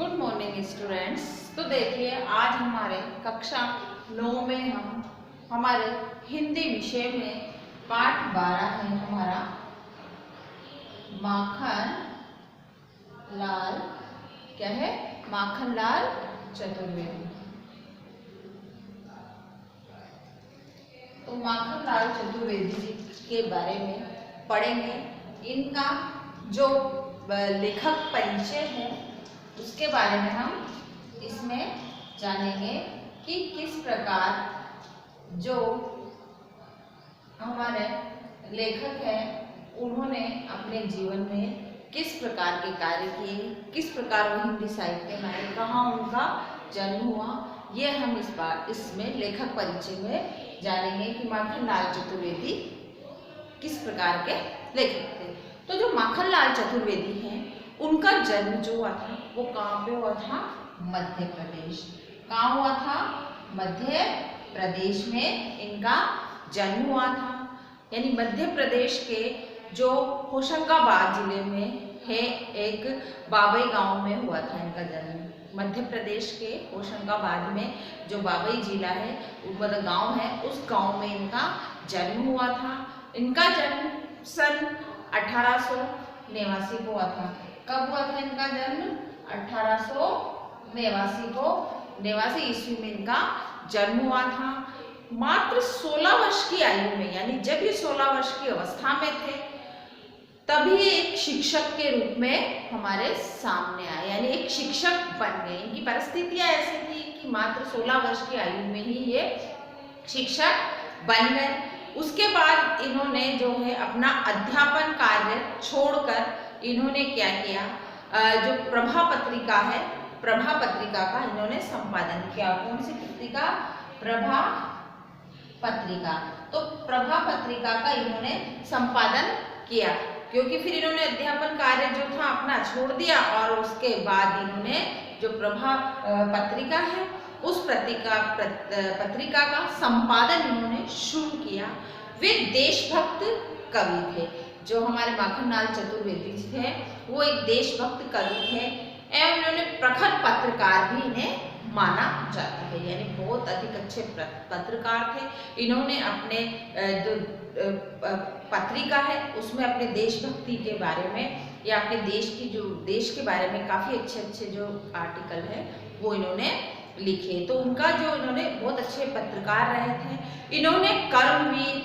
Good morning students. तो देखिए आज हमारे कक्षा 9 में हम हमारे हिंदी विषय में पाठ 12 है हमारा माखन लाल क्या है माखन लाल चतुर्वेदी। तो माखन लाल चतुर्वेदी जी के बारे में पढ़ेंगे। इनका जो लेखक परिचय है उसके बारे में हम इसमें जानेंगे कि किस प्रकार जो हमारे लेखक हैं उन्होंने अपने जीवन में किस प्रकार के कार्य किए, किस प्रकार वो हिंदी साहित्य में आए, कहाँ उनका जन्म हुआ, ये हम इस बार इसमें लेखक परिचय में जानेंगे कि माखन लाल चतुर्वेदी किस प्रकार के लेखक थे। तो जो माखन लाल चतुर्वेदी हैं उनका जन्म जो हुआ था वो कहाँ पे हुआ था? मध्य प्रदेश। कहाँ हुआ था? मध्य प्रदेश में इनका जन्म हुआ था। यानी मध्य प्रदेश के जो होशंगाबाद जिले में है एक बाबई गांव में हुआ था इनका जन्म। मध्य प्रदेश के होशंगाबाद में जो बाबई जिला है मतलब गांव है, उस गांव में इनका जन्म हुआ था। इनका जन्म सन 1889 को हुआ था। कब हुआ था इनका जन्म? 1889 ईस्वी में इनका जन्म हुआ था। मात्र 16 वर्ष की आयु में, यानी जब ये 16 वर्ष की अवस्था में थे तभी एक शिक्षक के रूप में हमारे सामने आए, यानी एक शिक्षक बन गए। इनकी परिस्थितियां ऐसी थी कि मात्र 16 वर्ष की आयु में ही ये शिक्षक बन गए। उसके बाद इन्होंने जो है अपना अध्यापन कार्य छोड़कर इन्होंने क्या किया, जो प्रभा पत्रिका है, प्रभा पत्रिका का इन्होंने संपादन किया। कौन सी पत्रिका? प्रभा पत्रिका। तो प्रभा पत्रिका का इन्होंने संपादन किया, क्योंकि फिर इन्होंने अध्यापन कार्य जो था अपना छोड़ दिया और उसके बाद इन्होंने जो प्रभा पत्रिका है उस पत्रिका का संपादन इन्होंने शुरू किया। वे देशभक्त कवि थे। जो हमारे माखन लाल चतुर्वेदी थे वो एक देशभक्त कवि थे एवं इन्होंने प्रखर पत्रकार भी इन्हें माना जाता है, यानी बहुत अधिक अच्छे पत्रकार थे। इन्होंने अपने जो पत्रिका है उसमें अपने देशभक्ति के बारे में या अपने देश के बारे में काफ़ी अच्छे जो आर्टिकल है वो इन्होंने लिखे। तो उनका जो इन्होंने बहुत अच्छे पत्रकार रहे थे। इन्होंने कर्मवीर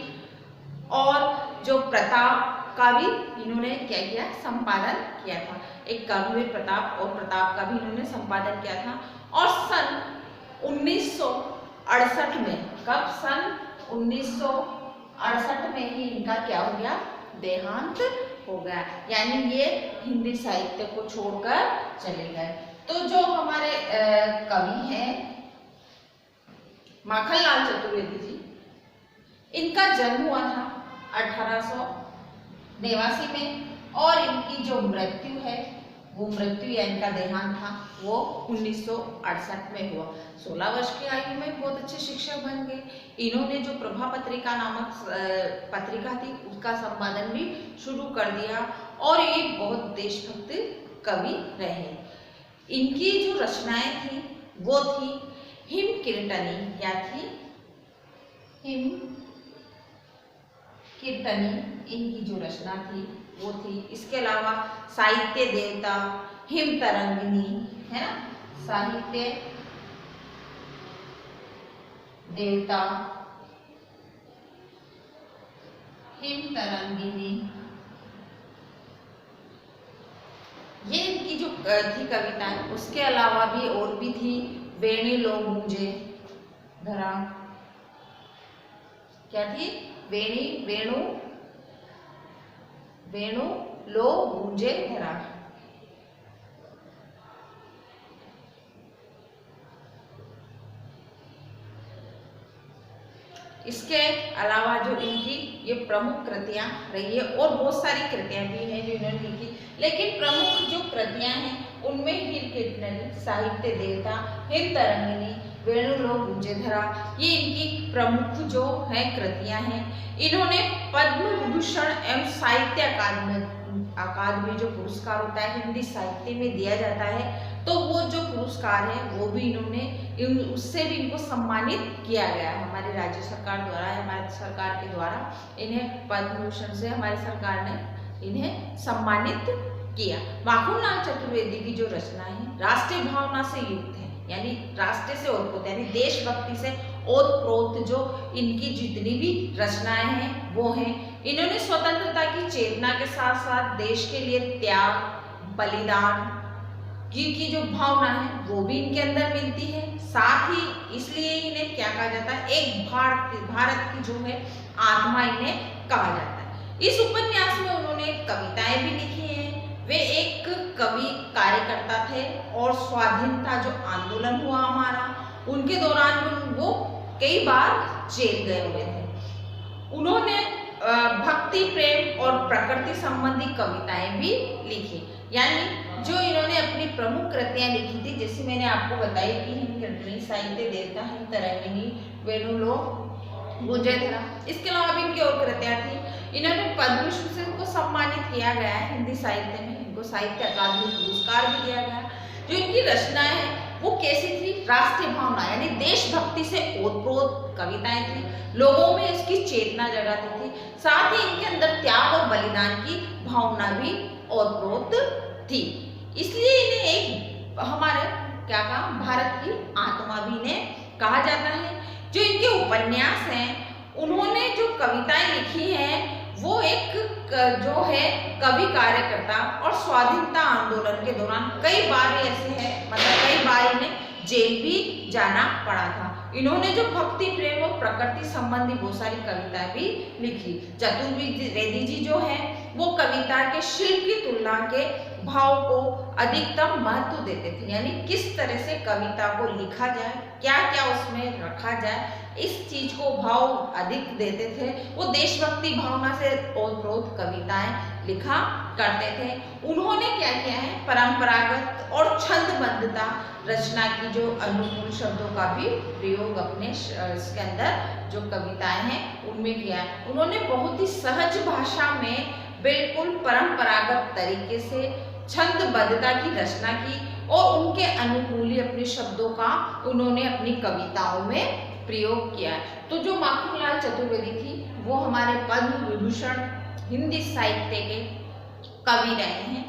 और जो प्रताप का भी इन्होंने क्या किया? संपादन किया था। एक कर्मवीर प्रताप और प्रताप का भी इन्होंने संपादन किया था। और सन 1968 में, कब? सन 1968 में ही इनका क्या हो गया? देहांत हो गया, यानी ये हिंदी साहित्य को छोड़कर चले गए। तो जो हमारे कवि हैं माखन लाल चतुर्वेदी जी, इनका जन्म हुआ था 1889 में और इनकी जो मृत्यु है वो मृत्यु या इनका देहांत था वो 1968 में हुआ। 16 वर्ष की आयु में बहुत अच्छे शिक्षक बन गए। इन्होंने जो प्रभा पत्रिका नामक पत्रिका थी उसका संपादन भी शुरू कर दिया और ये बहुत देशभक्त कवि रहे। इनकी जो रचनाएं थी वो थी हिम कीर्तनी। क्या थी? हिम कीर्तनी इनकी जो रचना थी वो थी। इसके अलावा साहित्य देवता, हिम तरंगिनी है ना, साहित्य देवता, हिम तरंगिनी, ये इनकी जो थी कविताएं। उसके अलावा भी और भी थी। वेणी लो गूंजे धरा। क्या थी? वेणु लो गूंजे धरा। इसके अलावा जो इनकी ये प्रमुख कृतियां रही है और बहुत सारी कृतियां भी हैं जो इन्होंने लिखी, लेकिन प्रमुख जो कृतियां हैं उनमें हिम कीर्तनी, साहित्य देवता, हिम तरंगिनी, वेणु लो गूंजे धरा, ये इनकी प्रमुख जो है कृतियां हैं। इन्होंने पद्म विभूषण एवं साहित्य अकादमी जो पुरस्कार होता है हिंदी साहित्य में दिया जाता है, तो वो जो पुरस्कार है वो भी इन्होंने उससे भी इनको सम्मानित किया गया है हमारी राज्य सरकार द्वारा, हमारी सरकार के द्वारा इन्हें पद्म भूषण से हमारी सरकार ने इन्हें सम्मानित किया। माखनलाल चतुर्वेदी की जो रचना है राष्ट्रीय भावना से युक्त है, यानी राष्ट्र से ओतप्रोत यानी देशभक्ति से ओतप्रोत जो इनकी जितनी भी रचनाएं हैं वो हैं। इन्होंने स्वतंत्रता की चेतना के साथ साथ देश के लिए त्याग बलिदान की जो भावना है वो भी इनके अंदर मिलती है। साथ ही इसलिए इन्हें क्या कहा जाता है, एक भारत की जो है आत्मा इन्हें कहा जाता है। इस उपन्यास में उन्होंने कविताएं भी लिखी हैं। वे एक कवि कार्यकर्ता थे और स्वाधीनता जो आंदोलन हुआ हमारा उनके दौरान वो कई बार जेल गए हुए थे। उन्होंने भक्ति प्रेम और प्रकृति संबंधी कविताएं भी लिखी, यानी जो इन्होंने अपनी प्रमुख कृतियां लिखी थी, जैसे मैंने आपको बताई कि हिमकंटनी साहित्य देवता हिम तरंगिनी वेणुलो गुजयधरा, इसके अलावा भी इनकी और कृतियां थी। इन्होंने पद्म भूषण से इनको सम्मानित किया गया है हिंदी साहित्य में, इनको साहित्य अकादमी पुरस्कार भी दिया गया। जो इनकी रचनाएं हैं वो कैसी थी, राष्ट्रीय भावना यानी देशभक्ति से ओतप्रोत कविताएं थी, लोगों में इसकी चेतना जगाती थी, साथ ही इनके अंदर त्याग और बलिदान की भावना भी ओतप्रोत थी। इसलिए इन्हें एक हमारे क्या कहा, भारत की आत्मा भी इन्हें कहा जाता है। जो इनके उपन्यास हैं उन्होंने जो कविताएं लिखी हैं वो एक जो है कवि कार्यकर्ता और स्वाधीनता आंदोलन के दौरान कई बार ऐसे हैं, मतलब कई बार इन्हें जेल भी जाना पड़ा था। इन्होंने जो भक्ति प्रेम और प्रकृति संबंधी बहुत सारी कविताएं भी लिखी। चतुर्वेदी जी जो है वो कविता के शिल्प की तुलना के भाव को अधिकतम महत्व देते थे, यानी किस तरह से कविता को लिखा जाए, क्या क्या उसमें रखा जाए, इस चीज को भाव अधिक देते थे। वो देशभक्ति भावना से ओतप्रोत कविताएं लिखा करते थे। उन्होंने क्या किया है, परंपरागत और छंदबद्धता रचना की जो अनुकूल शब्दों का भी प्रयोग अपने इसके अंदर जो कविताएं हैं उनमें किया है। उन्होंने बहुत ही सहज भाषा में बिल्कुल परंपरागत तरीके से छंदबद्धता की रचना की और उनके अनुकूल ही अपने शब्दों का उन्होंने अपनी कविताओं में प्रयोग किया है। तो जो माखनलाल चतुर्वेदी थी वो हमारे पद्म विभूषण हिंदी साहित्य के कवि रहे हैं,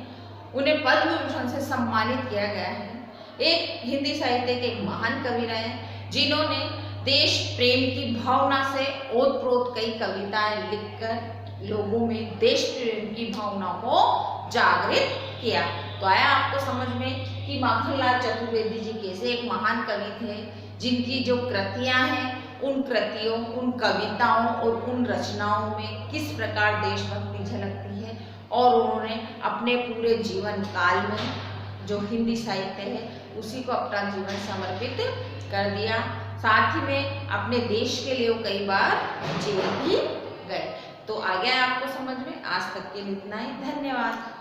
उन्हें पद्म विभूषण से सम्मानित किया गया है। एक हिंदी साहित्य के एक महान कवि रहे हैं जिन्होंने देश प्रेम की भावना से ओतप्रोत कई कविताएं लिखकर लोगों में देश प्रेम की भावना को जागृत किया। तो आया आपको समझ में कि माखनलाल चतुर्वेदी जी कैसे एक महान कवि थे, जिनकी जो कृतियां हैं उन कृतियों, उन कविताओं और उन रचनाओं में किस प्रकार देशभक्ति झलकती है और उन्होंने अपने पूरे जीवन काल में जो हिंदी साहित्य है उसी को अपना जीवन समर्पित कर दिया। साथ ही में अपने देश के लिए कई बार जेल भी गए। तो आ गया आपको समझ में। आज तक के लिए इतना ही, धन्यवाद।